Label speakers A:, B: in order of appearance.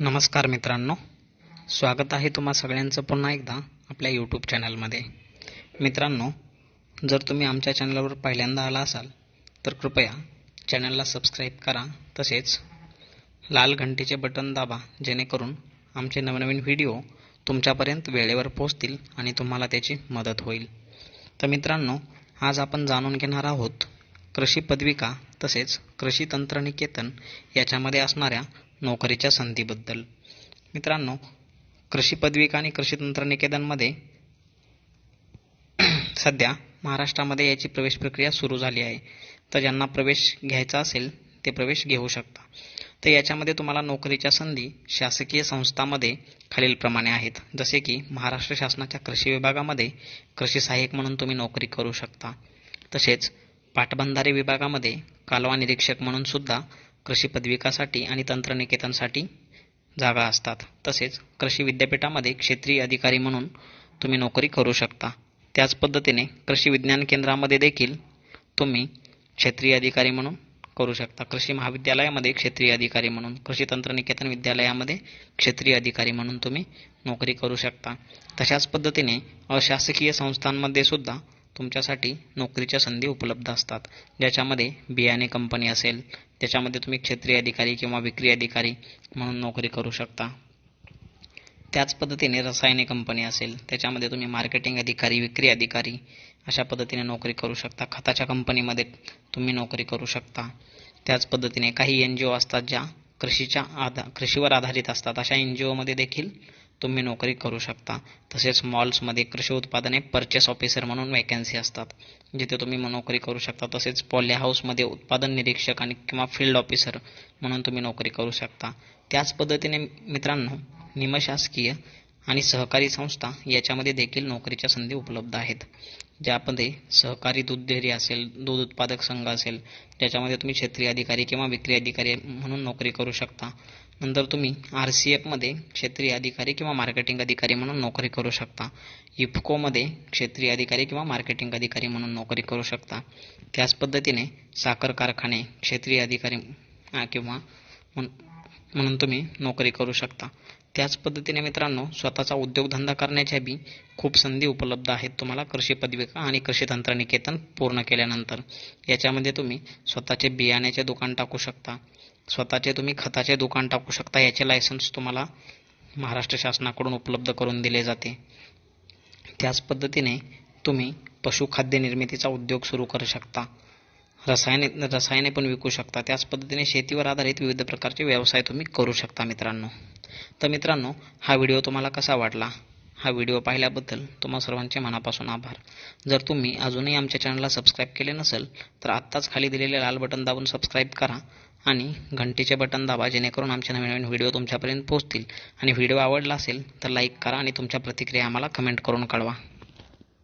A: नमस्कार मित्रांनो, स्वागत आहे तुम्हा सगळ्यांचं पुन्हा एकदा आपल्या यूट्यूब चॅनलमध्ये. मित्रांनो, जर तुम्ही आमच्या चॅनलवर पहिल्यांदा आला असाल तर कृपया चॅनलला सबस्क्राईब करा, तसेच लाल घंटीचे बटन दाबा, जेणेकरून आमचे नवनवीन व्हिडिओ तुमच्यापर्यंत वेळेवर पोहोचतील आणि तुम्हाला त्याची मदत होईल. तर मित्रांनो, आज आपण जाणून घेणार आहोत कृषी पदविका तसेच कृषी तंत्रनिकेतन याच्यामध्ये असणाऱ्या नोकरीच्या संधीबद्दल. मित्रांनो, कृषी पदविका आणि कृषी तंत्रनिकेतनमध्ये सध्या महाराष्ट्रामध्ये याची प्रवेश प्रक्रिया सुरू झाली आहे. तर ज्यांना प्रवेश घ्यायचा असेल ते प्रवेश घेऊ शकता. तर याच्यामध्ये तुम्हाला नोकरीच्या संधी शासकीय संस्थांमध्ये खालीलप्रमाणे आहेत. जसे की महाराष्ट्र शासनाच्या कृषी विभागामध्ये कृषी सहाय्यक म्हणून तुम्ही नोकरी करू शकता. तसेच पाटबंधारे विभागामध्ये कालवा निरीक्षक म्हणून सुद्धा कृषी पदविकासाठी आणि तंत्रनिकेतनसाठी जागा असतात. तसेच कृषी विद्यापीठामध्ये क्षेत्रीय अधिकारी म्हणून तुम्ही नोकरी करू शकता. त्याच पद्धतीने कृषी विज्ञान केंद्रामध्ये देखील तुम्ही क्षेत्रीय अधिकारी म्हणून करू शकता. कृषी महाविद्यालयामध्ये क्षेत्रीय अधिकारी म्हणून, कृषी तंत्रनिकेतन विद्यालयामध्ये क्षेत्रीय अधिकारी म्हणून तुम्ही नोकरी करू शकता. तशाच पद्धतीने अशासकीय संस्थांमध्ये सुद्धा तुमच्यासाठी नोकरीच्या संधी उपलब्ध असतात. ज्याच्यामध्ये बियाणे कंपनी असेल, त्याच्यामध्ये तुम्ही क्षेत्रीय अधिकारी किंवा विक्री अधिकारी म्हणून नोकरी करू शकता. त्याच पद्धतीने रसायने कंपनी असेल, त्याच्यामध्ये तुम्ही मार्केटिंग अधिकारी, विक्री अधिकारी अशा पद्धतीने नोकरी करू शकता. खताच्या कंपनीमध्ये तुम्ही नोकरी करू शकता. त्याच पद्धतीने काही NGO असतात ज्या कृषीवर आधारित असतात. अशा NGOमध्ये देखील तुम्ही नोकरी करू शकता. तसेच मॉल्समध्ये कृषी उत्पादने परचेस ऑफिसर म्हणून वॅकन्सी असतात, जिथे तुम्ही नोकरी करू शकता. तसेच पॉली हाऊसमध्ये उत्पादन निरीक्षक आणि किंवा फील्ड ऑफिसर म्हणून तुम्ही नोकरी करू शकता. त्याच पद्धतीने मित्रांनो, निमशासकीय आणि सहकारी संस्था याच्यामध्ये देखील नोकरीच्या संधी उपलब्ध आहेत. ज्यामध्ये सहकारी दूध डेअरी असेल, दूध उत्पादक संघ असेल, ज्याच्यामध्ये तुम्ही क्षेत्रीय अधिकारी किंवा विक्री अधिकारी म्हणून नोकरी करू शकता. नंतर तुम्ही RCFमध्ये क्षेत्रीय अधिकारी किंवा मार्केटिंग अधिकारी म्हणून नोकरी करू शकता. इफ्कोमध्ये क्षेत्रीय अधिकारी किंवा मार्केटिंग अधिकारी म्हणून नोकरी करू शकता. त्याच पद्धतीने साखर कारखाने क्षेत्रीय अधिकारी किंवा म्हणून तुम्ही नोकरी करू शकता. त्याच पद्धतीने मित्रांनो, स्वतःचा उद्योगधंदा करण्याच्या बी खूप संधी उपलब्ध आहेत तुम्हाला कृषी पदविका आणि कृषी तंत्रनिकेतन पूर्ण केल्यानंतर. याच्यामध्ये तुम्ही स्वतःचे बियाण्याचे दुकान टाकू शकता, स्वतःचे तुम्ही खताचे दुकान टाकू शकता. याचे लायसन्स तुम्हाला महाराष्ट्र शासनाकडून उपलब्ध करून दिले जाते. त्याच पद्धतीने तुम्ही पशुखाद्य निर्मितीचा उद्योग सुरू करू शकता. रसायने पण विकू शकता. त्याच पद्धतीने शेतीवर आधारित विविध प्रकारचे व्यवसाय तुम्ही करू शकता मित्रांनो. तर मित्रांनो, हा व्हिडिओ तुम्हाला कसा वाटला? हा व्हिडिओ पाहिल्याबद्दल तुम्हा सर्वांचे मनापासून आभार. जर तुम्ही अजूनही आमच्या चॅनलला सबस्क्राईब केले नसेल तर आत्ताच खाली दिलेले लाल बटन दाबून सबस्क्राईब करा आणि घंटीचे बटन दाबा, जेणेकरून आमचे नवीन व्हिडिओ तुमच्यापर्यंत पोहोचतील. आणि व्हिडिओ आवडला असेल तर लाईक करा आणि तुमच्या प्रतिक्रिया आम्हाला कमेंट करून कळवा.